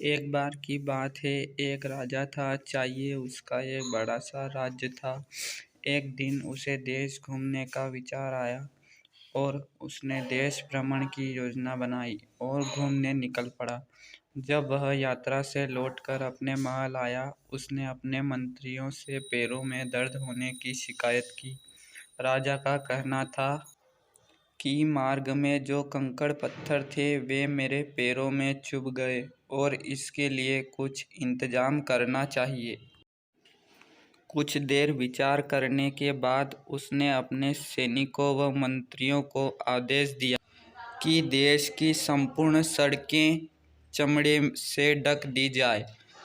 एक बार की बात है, एक राजा था। चाहिए उसका एक बड़ा सा राज्य था। एक दिन उसे देश घूमने का विचार आया और उसने देश भ्रमण की योजना बनाई और घूमने निकल पड़ा। जब वह यात्रा से लौटकर अपने महल आया, उसने अपने मंत्रियों से पैरों में दर्द होने की शिकायत की। राजा का कहना था कि मार्ग में जो कंकड़ पत्थर थे वे मेरे पैरों में चुभ गए और इसके लिए कुछ इंतजाम करना चाहिए। कुछ देर विचार करने के बाद उसने अपने सैनिकों व मंत्रियों को आदेश दिया कि देश की संपूर्ण सड़कें चमड़े से ढक दी जाए।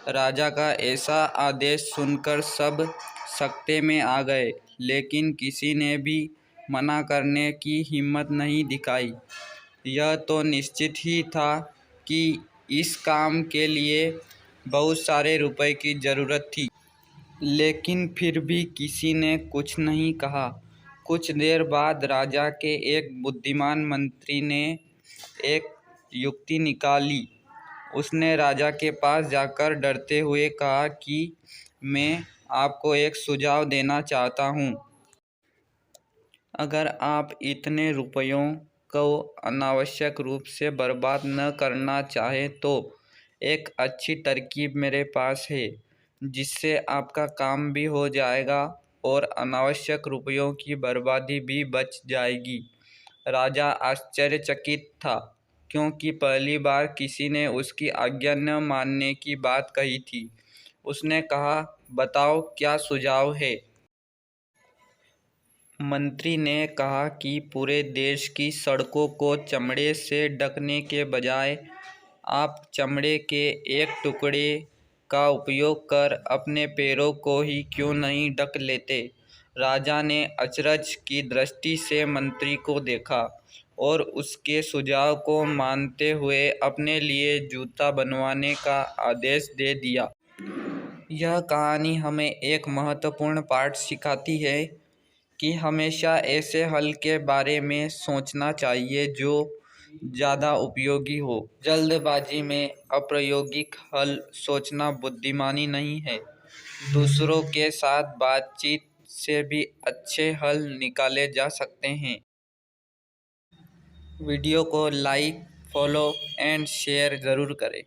राजा का ऐसा आदेश सुनकर सब सकते में आ गए, लेकिन किसी ने भी मना करने की हिम्मत नहीं दिखाई। यह तो निश्चित ही था कि इस काम के लिए बहुत सारे रुपए की ज़रूरत थी, लेकिन फिर भी किसी ने कुछ नहीं कहा। कुछ देर बाद राजा के एक बुद्धिमान मंत्री ने एक युक्ति निकाली। उसने राजा के पास जाकर डरते हुए कहा कि मैं आपको एक सुझाव देना चाहता हूँ। अगर आप इतने रुपयों को अनावश्यक रूप से बर्बाद न करना चाहें तो एक अच्छी तरकीब मेरे पास है, जिससे आपका काम भी हो जाएगा और अनावश्यक रुपयों की बर्बादी भी बच जाएगी। राजा आश्चर्यचकित था, क्योंकि पहली बार किसी ने उसकी आज्ञा न मानने की बात कही थी। उसने कहा, बताओ क्या सुझाव है? मंत्री ने कहा कि पूरे देश की सड़कों को चमड़े से ढकने के बजाय आप चमड़े के एक टुकड़े का उपयोग कर अपने पैरों को ही क्यों नहीं ढक लेते। राजा ने अचरज की दृष्टि से मंत्री को देखा और उसके सुझाव को मानते हुए अपने लिए जूता बनवाने का आदेश दे दिया। यह कहानी हमें एक महत्वपूर्ण पाठ सिखाती है कि हमेशा ऐसे हल के बारे में सोचना चाहिए जो ज़्यादा उपयोगी हो। जल्दबाजी में अप्रायोगिक हल सोचना बुद्धिमानी नहीं है। दूसरों के साथ बातचीत से भी अच्छे हल निकाले जा सकते हैं। वीडियो को लाइक, फॉलो एंड शेयर ज़रूर करें।